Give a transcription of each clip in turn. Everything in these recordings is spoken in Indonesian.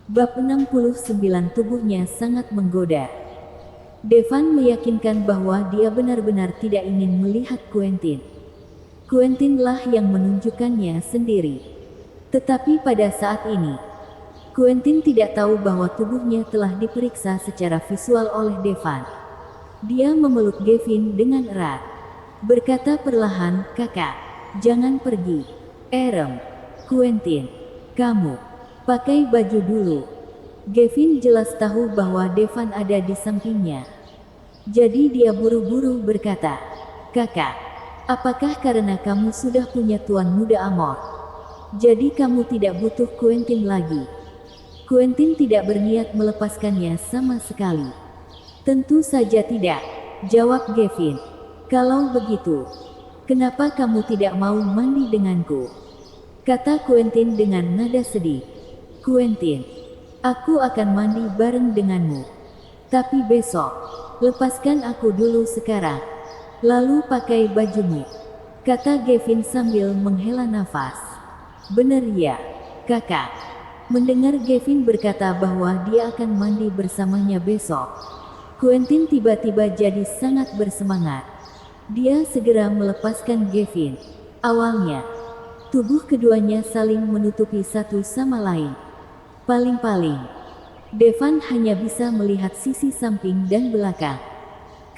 Bab 69. Tubuhnya sangat menggoda. Devan meyakinkan bahwa dia benar-benar tidak ingin melihat Quentin. Quentinlah yang menunjukkannya sendiri. Tetapi pada saat ini, Quentin tidak tahu bahwa tubuhnya telah diperiksa secara visual oleh Devan. Dia memeluk Gavin dengan erat. Berkata perlahan, "Kakak, jangan pergi." "Erem, Quentin, kamu pakai baju dulu." Gavin jelas tahu bahwa Devan ada di sampingnya. Jadi dia buru-buru berkata, "Kakak, apakah karena kamu sudah punya Tuan Muda Amor, jadi kamu tidak butuh Quentin lagi?" Quentin tidak berniat melepaskannya sama sekali. "Tentu saja tidak," jawab Gavin. "Kalau begitu, kenapa kamu tidak mau mandi denganku?" kata Quentin dengan nada sedih. "Quentin, aku akan mandi bareng denganmu. Tapi besok, lepaskan aku dulu sekarang. Lalu pakai bajumu," kata Gavin sambil menghela nafas. "Benar ya, kakak." Mendengar Gavin berkata bahwa dia akan mandi bersamanya besok, Quentin tiba-tiba jadi sangat bersemangat. Dia segera melepaskan Gavin. Awalnya, tubuh keduanya saling menutupi satu sama lain. Paling-paling, Devan hanya bisa melihat sisi samping dan belakang.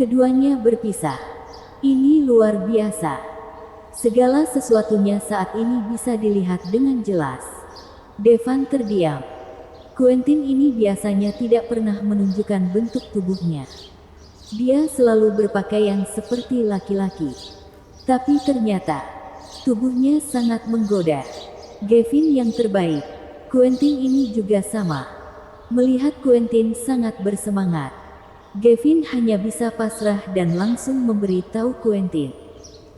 Keduanya berpisah. Ini luar biasa. Segala sesuatunya saat ini bisa dilihat dengan jelas. Devan terdiam. Quentin ini biasanya tidak pernah menunjukkan bentuk tubuhnya. Dia selalu berpakaian seperti laki-laki. Tapi ternyata, tubuhnya sangat menggoda. Gavin yang terbaik. Quentin ini juga sama. Melihat Quentin sangat bersemangat, Gavin hanya bisa pasrah dan langsung memberi tahu Quentin.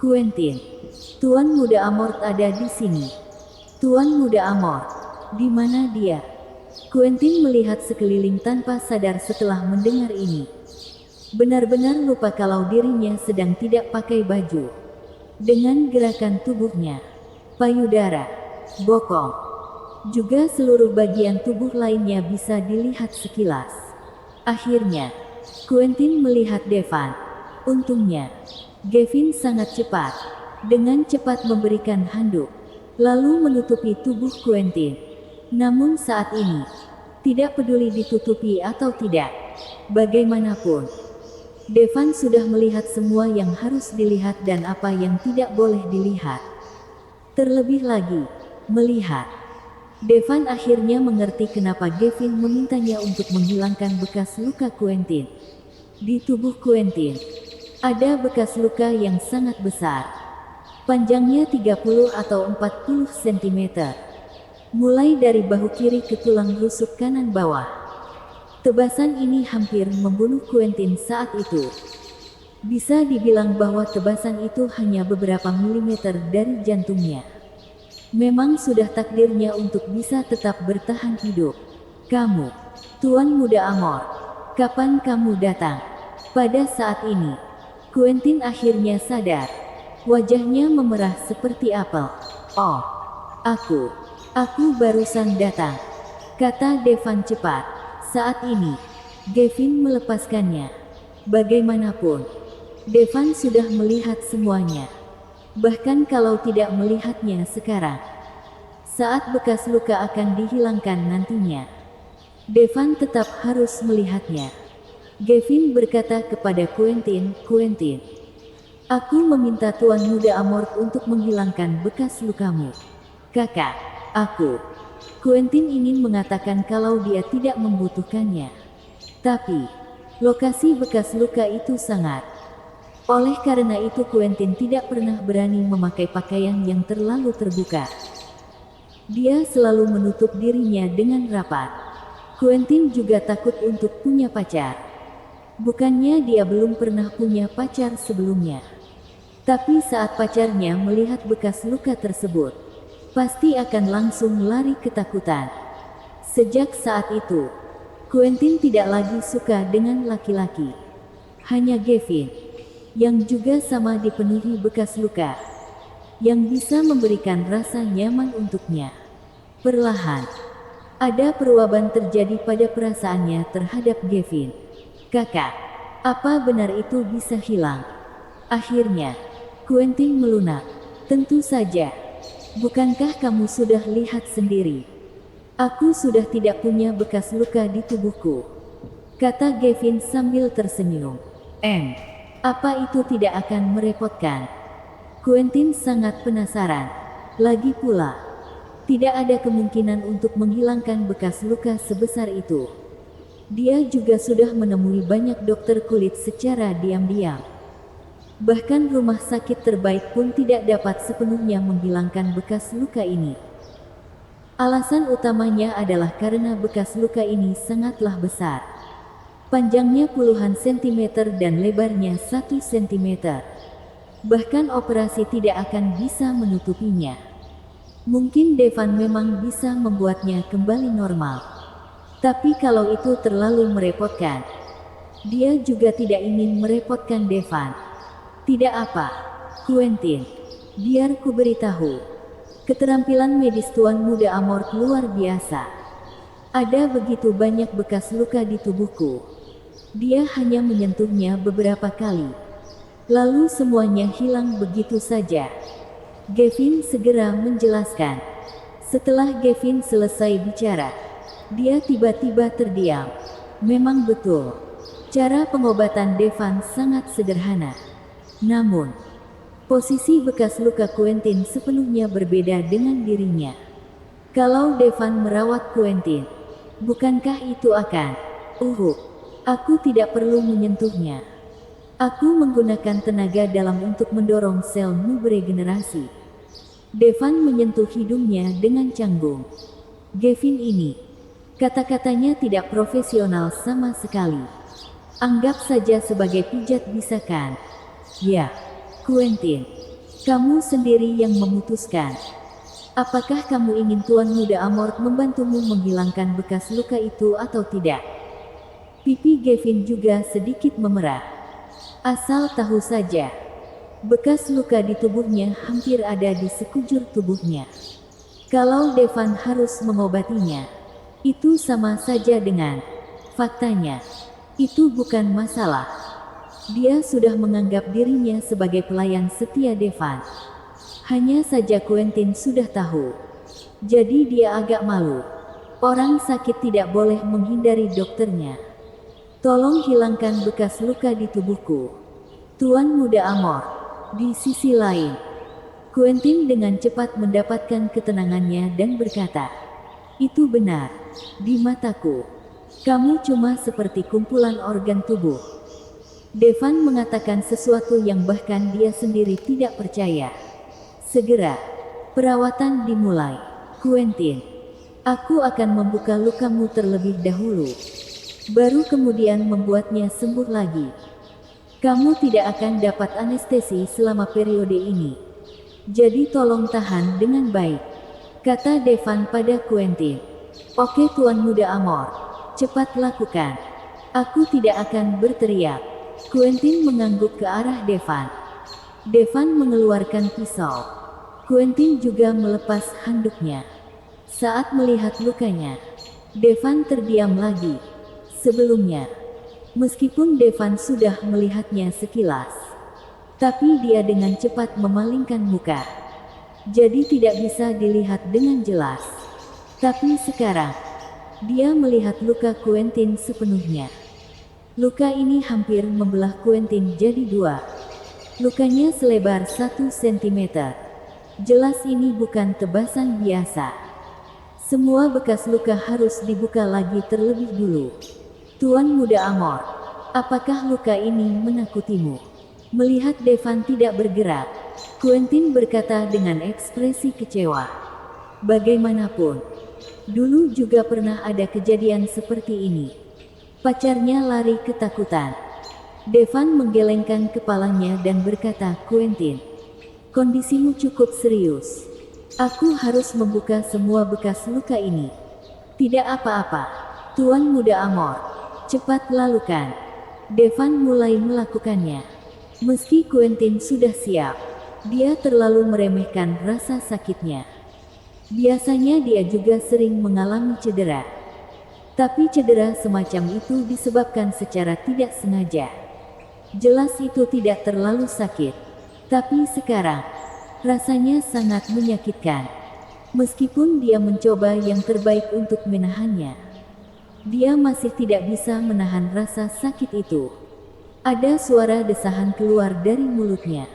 "Quentin, Tuan Muda Amort ada di sini." "Tuan Muda Amort, di mana dia?" Quentin melihat sekeliling tanpa sadar setelah mendengar ini. Benar-benar lupa kalau dirinya sedang tidak pakai baju. Dengan gerakan tubuhnya, payudara, bokong, juga seluruh bagian tubuh lainnya bisa dilihat sekilas. Akhirnya, Quentin melihat Devan. Untungnya, Gavin sangat cepat. Dengan cepat memberikan handuk, lalu menutupi tubuh Quentin. Namun saat ini, tidak peduli ditutupi atau tidak, bagaimanapun, Devan sudah melihat semua yang harus dilihat dan apa yang tidak boleh dilihat. Terlebih lagi, melihat. Devan akhirnya mengerti kenapa Gavin memintanya untuk menghilangkan bekas luka Quentin. Di tubuh Quentin, ada bekas luka yang sangat besar. Panjangnya 30 atau 40 cm. Mulai dari bahu kiri ke tulang rusuk kanan bawah. Tebasan ini hampir membunuh Quentin saat itu. Bisa dibilang bahwa tebasan itu hanya beberapa milimeter dari jantungnya. Memang sudah takdirnya untuk bisa tetap bertahan hidup. "Kamu, Tuan Muda Amor, kapan kamu datang?" Pada saat ini, Quentin akhirnya sadar. Wajahnya memerah seperti apel. "Oh, aku barusan datang," kata Devan cepat. Saat ini, Gavin melepaskannya. Bagaimanapun, Devan sudah melihat semuanya. Bahkan kalau tidak melihatnya sekarang, saat bekas luka akan dihilangkan nantinya, Devan tetap harus melihatnya. Gavin berkata kepada Quentin, "Quentin, aku meminta Tuan Muda Amort untuk menghilangkan bekas lukamu." "Kakak, aku..." Quentin ingin mengatakan kalau dia tidak membutuhkannya. Tapi, lokasi bekas luka itu sangat. Oleh karena itu Quentin tidak pernah berani memakai pakaian yang terlalu terbuka. Dia selalu menutup dirinya dengan rapat. Quentin juga takut untuk punya pacar. Bukannya dia belum pernah punya pacar sebelumnya. Tapi saat pacarnya melihat bekas luka tersebut, pasti akan langsung lari ketakutan. Sejak saat itu, Quentin tidak lagi suka dengan laki-laki. Hanya Gavin, yang juga sama dipenuhi bekas luka, yang bisa memberikan rasa nyaman untuknya. Perlahan, Ada perubahan terjadi pada perasaannya terhadap Gavin. Kakak, apa benar itu bisa hilang? Akhirnya, Quentin melunak. Tentu saja. Bukankah kamu sudah lihat sendiri? Aku sudah tidak punya bekas luka di tubuhku, kata Gavin sambil tersenyum. Apa itu tidak akan merepotkan? Quentin sangat penasaran. Lagi pula, tidak ada kemungkinan untuk menghilangkan bekas luka sebesar itu. Dia juga sudah menemui banyak dokter kulit secara diam-diam. Bahkan rumah sakit terbaik pun tidak dapat sepenuhnya menghilangkan bekas luka ini. Alasan utamanya adalah karena bekas luka ini sangatlah besar. Panjangnya puluhan sentimeter dan lebarnya 1 sentimeter. Bahkan operasi tidak akan bisa menutupinya. Mungkin Devan memang bisa membuatnya kembali normal. Tapi kalau itu terlalu merepotkan, dia juga tidak ingin merepotkan Devan. Tidak apa, Quentin. Biar ku beritahu. Keterampilan medis Tuan Muda Amort luar biasa. Ada begitu banyak bekas luka di tubuhku. Dia hanya menyentuhnya beberapa kali. Lalu semuanya hilang begitu saja. Gavin segera menjelaskan. Setelah Gavin selesai bicara, dia tiba-tiba terdiam. Memang betul. Cara pengobatan Devan sangat sederhana. Namun, posisi bekas luka Quentin sepenuhnya berbeda dengan dirinya. Kalau Devan merawat Quentin, bukankah itu akan... Aku tidak perlu menyentuhnya. Aku menggunakan tenaga dalam untuk mendorong selmu beregenerasi. Devan menyentuh hidungnya dengan canggung. Gavin ini, kata-katanya tidak profesional sama sekali. Anggap saja sebagai pijat bisa kan? Ya, Quentin. Kamu sendiri yang memutuskan. Apakah kamu ingin Tuan Muda Amort membantumu menghilangkan bekas luka itu atau tidak? Pipi Gavin juga sedikit memerah. Asal tahu saja, bekas luka di tubuhnya hampir ada di sekujur tubuhnya. Kalau Devan harus mengobatinya, itu sama saja dengan... Faktanya, itu bukan masalah. Dia sudah menganggap dirinya sebagai pelayan setia Devan. Hanya saja Quentin sudah tahu. Jadi dia agak malu. Orang sakit tidak boleh menghindari dokternya. Tolong hilangkan bekas luka di tubuhku, Tuan Muda Amort. Di sisi lain, Quentin dengan cepat mendapatkan ketenangannya dan berkata, itu benar, di mataku. Kamu cuma seperti kumpulan organ tubuh. Devan mengatakan sesuatu yang bahkan dia sendiri tidak percaya. Segera, perawatan dimulai. Quentin, aku akan membuka lukamu terlebih dahulu. Baru kemudian membuatnya sembuh lagi. Kamu tidak akan dapat anestesi selama periode ini. Jadi tolong tahan dengan baik, kata Devan pada Quentin. Oke Tuan Muda Amort, cepat lakukan. Aku tidak akan berteriak. Quentin mengangguk ke arah Devan. Devan mengeluarkan pisau. Quentin juga melepas handuknya. Saat melihat lukanya, Devan terdiam lagi. Sebelumnya, meskipun Devan sudah melihatnya sekilas, tapi dia dengan cepat memalingkan muka. Jadi tidak bisa dilihat dengan jelas. Tapi sekarang, dia melihat luka Quentin sepenuhnya. Luka ini hampir membelah Quentin jadi dua. Lukanya selebar 1 cm. Jelas ini bukan tebasan biasa. Semua bekas luka harus dibuka lagi terlebih dulu. Tuan Muda Amort, apakah luka ini menakutimu? Melihat Devan tidak bergerak, Quentin berkata dengan ekspresi kecewa. Bagaimanapun, dulu juga pernah ada kejadian seperti ini. Pacarnya lari ketakutan. Devan menggelengkan kepalanya dan berkata, Quentin, kondisimu cukup serius. Aku harus membuka semua bekas luka ini. Tidak apa-apa, Tuan Muda Amort. Cepat lakukan. Devan mulai melakukannya. Meski Quentin sudah siap, dia terlalu meremehkan rasa sakitnya. Biasanya dia juga sering mengalami cedera. Tapi cedera semacam itu disebabkan secara tidak sengaja. Jelas itu tidak terlalu sakit. Tapi sekarang, rasanya sangat menyakitkan. Meskipun dia mencoba yang terbaik untuk menahannya, dia masih tidak bisa menahan rasa sakit itu. Ada suara desahan keluar dari mulutnya.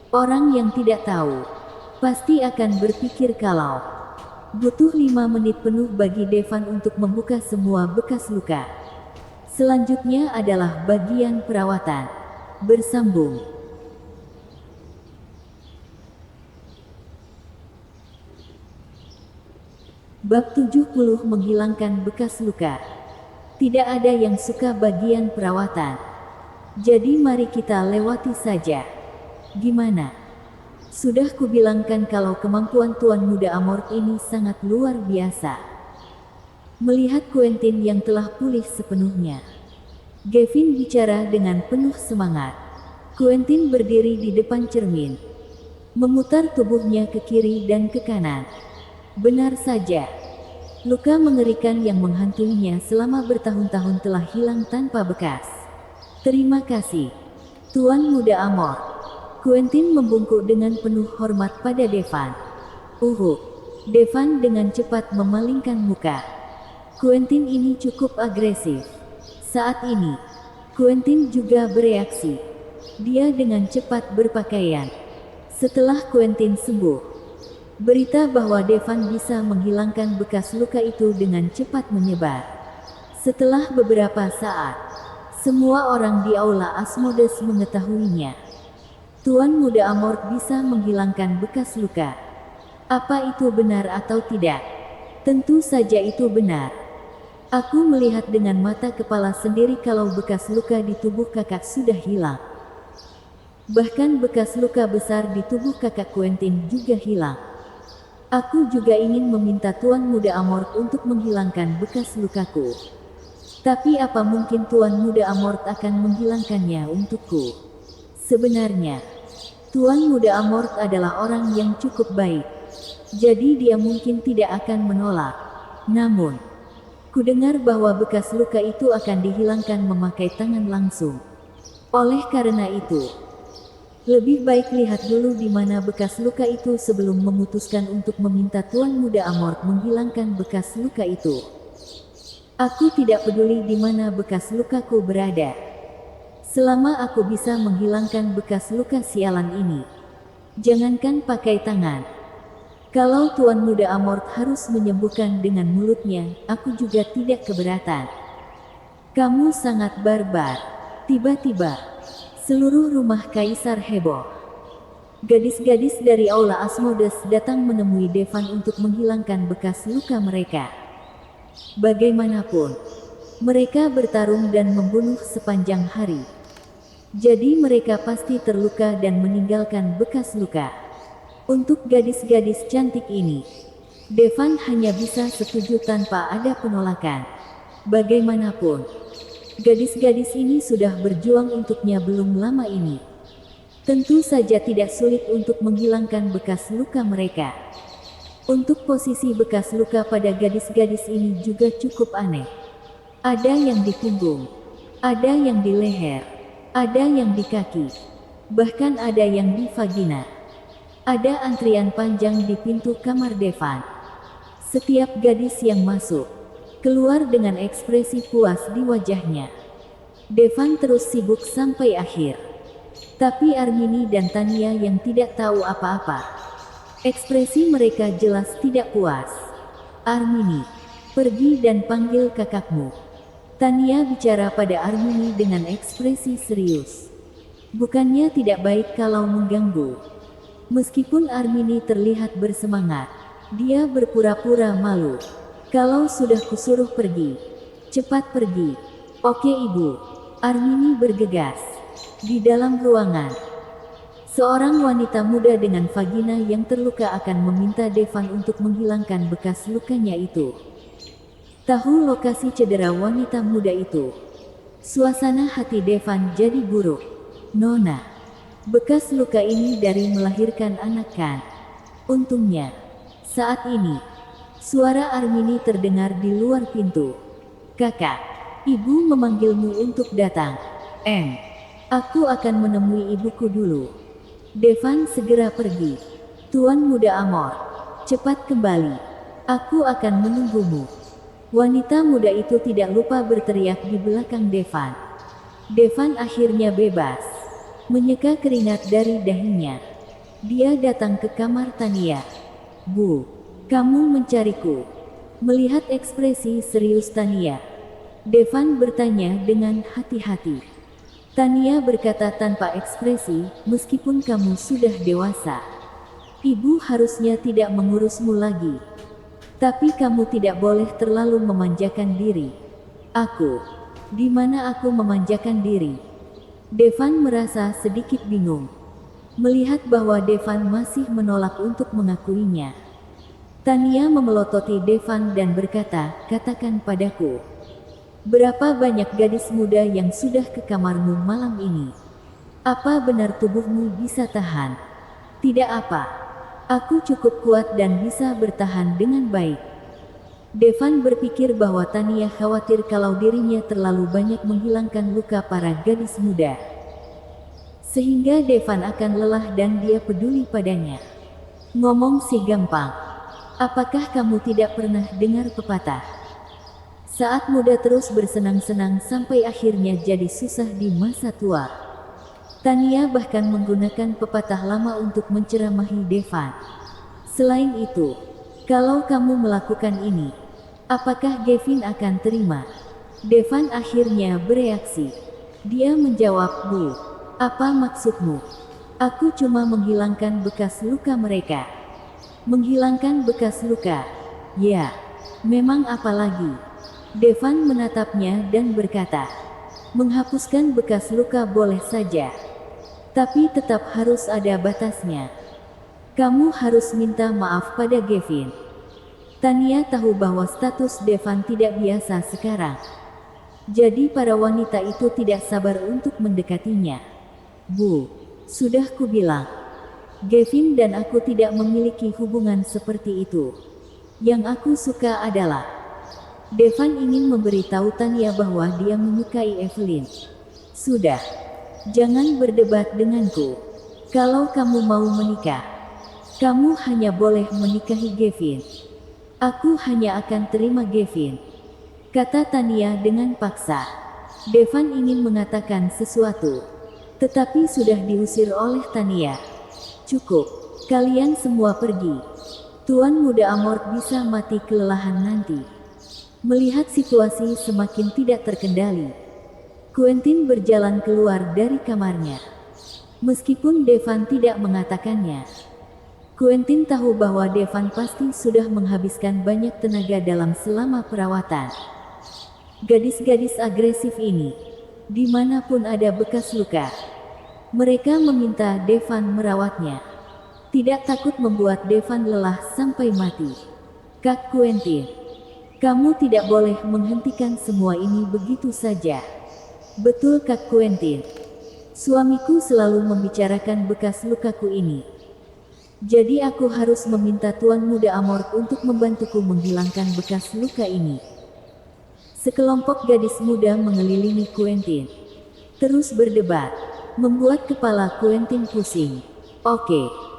Orang yang tidak tahu pasti akan berpikir kalau butuh 5 menit penuh bagi Devan untuk membuka semua bekas luka. Selanjutnya adalah bagian perawatan. Bersambung. Bab 70 menghilangkan bekas luka. Tidak ada yang suka bagian perawatan. Jadi mari kita lewati saja. Gimana? Sudah kubilangkan kalau kemampuan Tuan Muda Amorth ini sangat luar biasa. Melihat Quentin yang telah pulih sepenuhnya, Gavin bicara dengan penuh semangat. Quentin berdiri di depan cermin, memutar tubuhnya ke kiri dan ke kanan. Benar saja, luka mengerikan yang menghantuinya selama bertahun-tahun telah hilang tanpa bekas. Terima kasih, Tuan Muda Amorth. Quentin membungkuk dengan penuh hormat pada Devan. Devan dengan cepat memalingkan muka. Quentin ini cukup agresif. Saat ini, Quentin juga bereaksi. Dia dengan cepat berpakaian. Setelah Quentin sembuh, berita bahwa Devan bisa menghilangkan bekas luka itu dengan cepat menyebar. Setelah beberapa saat, semua orang di Aula Asmodeus mengetahuinya. Tuan Muda Amorth bisa menghilangkan bekas luka. Apa itu benar atau tidak? Tentu saja itu benar. Aku melihat dengan mata kepala sendiri kalau bekas luka di tubuh kakak sudah hilang. Bahkan bekas luka besar di tubuh kakak Quentin juga hilang. Aku juga ingin meminta Tuan Muda Amorth untuk menghilangkan bekas lukaku. Tapi apa mungkin Tuan Muda Amorth akan menghilangkannya untukku? Sebenarnya, Tuan Muda Amorth adalah orang yang cukup baik. Jadi dia mungkin tidak akan menolak. Namun, kudengar bahwa bekas luka itu akan dihilangkan memakai tangan langsung. Oleh karena itu, lebih baik lihat dulu di mana bekas luka itu sebelum memutuskan untuk meminta Tuan Muda Amorth menghilangkan bekas luka itu. Aku tidak peduli di mana bekas lukaku berada. Selama aku bisa menghilangkan bekas luka sialan ini, jangankan pakai tangan. Kalau Tuan Muda Amorth harus menyembuhkan dengan mulutnya, aku juga tidak keberatan. Kamu sangat barbar. Tiba-tiba, seluruh rumah kaisar heboh. Gadis-gadis dari Aula Asmodeus datang menemui Devan untuk menghilangkan bekas luka mereka. Bagaimanapun, mereka bertarung dan membunuh sepanjang hari. Jadi mereka pasti terluka dan meninggalkan bekas luka. Untuk gadis-gadis cantik ini, Devan hanya bisa setuju tanpa ada penolakan. Bagaimanapun, gadis-gadis ini sudah berjuang untuknya belum lama ini. Tentu saja tidak sulit untuk menghilangkan bekas luka mereka. Untuk posisi bekas luka pada gadis-gadis ini juga cukup aneh. Ada yang di punggung, ada yang di leher, ada yang di kaki, bahkan ada yang di vagina. Ada antrian panjang di pintu kamar Devan. Setiap gadis yang masuk, keluar dengan ekspresi puas di wajahnya. Devan terus sibuk sampai akhir. Tapi Armini dan Tania yang tidak tahu apa-apa. Ekspresi mereka jelas tidak puas. Armini, pergi dan panggil kakakmu. Tania bicara pada Armini dengan ekspresi serius. Bukannya tidak baik kalau mengganggu. Meskipun Armini terlihat bersemangat, dia berpura-pura malu. Kalau sudah kusuruh pergi, cepat pergi. Oke ibu. Armini bergegas. Di dalam ruangan, seorang wanita muda dengan vagina yang terluka akan meminta Devan untuk menghilangkan bekas lukanya itu. Tahu lokasi cedera wanita muda itu. Suasana hati Devan jadi buruk. Nona, bekas luka ini dari melahirkan anak kan? Untungnya, Saat ini, suara Armini terdengar di luar pintu. Kakak, ibu memanggilmu untuk datang. Aku akan menemui ibuku dulu. Devan segera pergi. Tuan Muda Amor, cepat kembali. Aku akan menunggumu. Wanita muda itu tidak lupa berteriak di belakang Devan. Devan akhirnya bebas, menyeka keringat dari dahinya. Dia datang ke kamar Tania. Bu, kamu mencariku. Melihat ekspresi serius Tania, Devan bertanya dengan hati-hati. Tania berkata tanpa ekspresi, meskipun kamu sudah dewasa, ibu harusnya tidak mengurusmu lagi. Tapi kamu tidak boleh terlalu memanjakan diri. Aku, di mana aku memanjakan diri? Devan merasa sedikit bingung, melihat bahwa Devan masih menolak untuk mengakuinya. Tania memelototi Devan dan berkata, katakan padaku, berapa banyak gadis muda yang sudah ke kamarmu malam ini? Apa benar tubuhmu bisa tahan? Tidak apa. Aku cukup kuat dan bisa bertahan dengan baik. Devan berpikir bahwa Tania khawatir kalau dirinya terlalu banyak menghilangkan luka para gadis muda, sehingga Devan akan lelah dan dia peduli padanya. Ngomong sih gampang. Apakah kamu tidak pernah dengar pepatah? Saat muda terus bersenang-senang sampai akhirnya jadi susah di masa tua. Tania bahkan menggunakan pepatah lama untuk menceramahi Devan. Selain itu, kalau kamu melakukan ini, apakah Gavin akan terima? Devan akhirnya bereaksi. Dia menjawab, Bu, apa maksudmu? Aku cuma menghilangkan bekas luka mereka. Menghilangkan bekas luka? Ya, memang apa lagi? Devan menatapnya dan berkata, menghapuskan bekas luka boleh saja, tapi tetap harus ada batasnya. Kamu harus minta maaf pada Gavin. Tania tahu bahwa status Devan tidak biasa sekarang. Jadi para wanita itu tidak sabar untuk mendekatinya. Bu, sudah kubilang, Gavin dan aku tidak memiliki hubungan seperti itu. Yang aku suka adalah, Devan ingin memberitahu Tania bahwa dia menyukai Evelyn. Sudah, jangan berdebat denganku. Kalau kamu mau menikah, kamu hanya boleh menikahi Gavin. Aku hanya akan terima Gavin, kata Tania dengan paksa. Devan ingin mengatakan sesuatu, tetapi sudah diusir oleh Tania. Cukup, kalian semua pergi. Tuan Muda Amor bisa mati kelelahan nanti. Melihat situasi semakin tidak terkendali, Quentin berjalan keluar dari kamarnya. Meskipun Devan tidak mengatakannya, Quentin tahu bahwa Devan pasti sudah menghabiskan banyak tenaga dalam selama perawatan. Gadis-gadis agresif ini, dimanapun ada bekas luka, mereka meminta Devan merawatnya. Tidak takut membuat Devan lelah sampai mati. Kak Quentin, kamu tidak boleh menghentikan semua ini begitu saja. Betul Kak Quentin. Suamiku selalu membicarakan bekas lukaku ini. Jadi aku harus meminta Tuan Muda Amor untuk membantuku menghilangkan bekas luka ini. Sekelompok gadis muda mengelilingi Quentin, terus berdebat, membuat kepala Quentin pusing. Oke.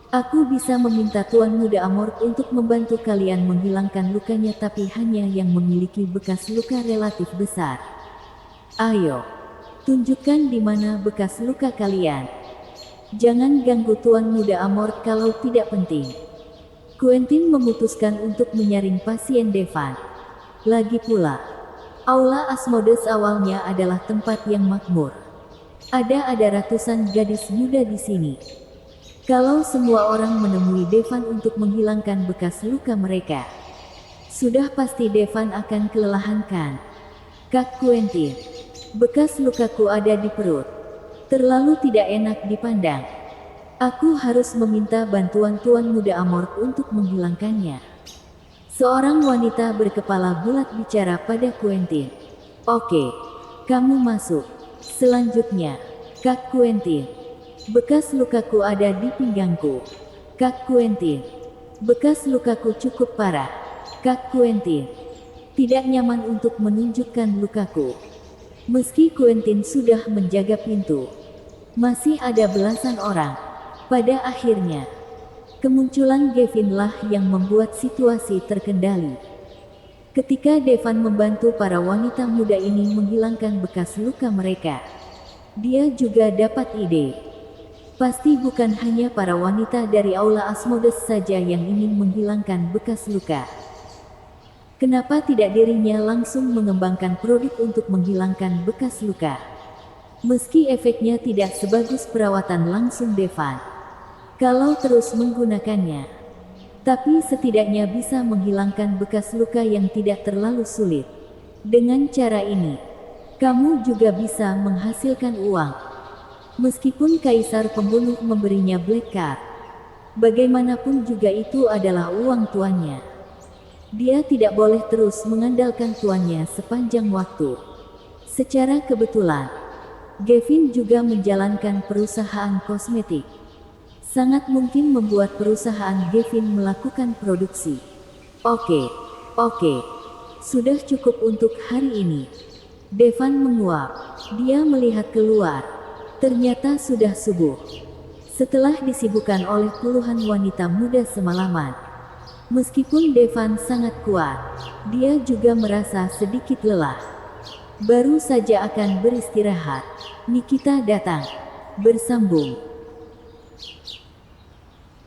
Aku bisa meminta Tuan Muda Amor untuk membantu kalian menghilangkan lukanya, tapi hanya yang memiliki bekas luka relatif besar. Ayo, tunjukkan di mana bekas luka kalian. Jangan ganggu Tuan Muda Amor kalau tidak penting. Quentin memutuskan untuk menyaring pasien Devan. Lagi pula, Aula Asmodes awalnya adalah tempat yang makmur. Ada ratusan gadis muda di sini. Kalau semua orang menemui Devan untuk menghilangkan bekas luka mereka, sudah pasti Devan akan kelelahan kan? Kak Quentin, bekas lukaku ada di perut. Terlalu tidak enak dipandang. Aku harus meminta bantuan Tuan Muda Amor untuk menghilangkannya. Seorang wanita berkepala bulat bicara pada Quentin. Oke, kamu masuk. Selanjutnya, Kak Quentin, bekas lukaku ada di pinggangku. Kak Quentin. Bekas lukaku cukup parah. Kak Quentin. Tidak nyaman untuk menunjukkan lukaku. Meski Quentin sudah menjaga pintu, masih ada belasan orang. Pada akhirnya, kemunculan Gavin lah yang membuat situasi terkendali. Ketika Devan membantu para wanita muda ini menghilangkan bekas luka mereka, dia juga dapat ide. Pasti bukan hanya para wanita dari Aula Asmodes saja yang ingin menghilangkan bekas luka. Kenapa tidak dirinya langsung mengembangkan produk untuk menghilangkan bekas luka? Meski efeknya tidak sebagus perawatan langsung Devan, kalau terus menggunakannya, tapi setidaknya bisa menghilangkan bekas luka yang tidak terlalu sulit. Dengan cara ini, kamu juga bisa menghasilkan uang. Meskipun Kaisar Pembunuh memberinya Black Card, bagaimanapun juga itu adalah uang tuannya. Dia tidak boleh terus mengandalkan tuannya sepanjang waktu. Secara kebetulan, Gavin juga menjalankan perusahaan kosmetik. Sangat mungkin membuat perusahaan Gavin melakukan produksi. Oke. Sudah cukup untuk hari ini. Devan menguap. Dia melihat keluar. Ternyata sudah subuh. Setelah disibukkan oleh puluhan wanita muda semalaman. Meskipun Devan sangat kuat, dia juga merasa sedikit lelah. Baru saja akan beristirahat, Nikita datang. Bersambung.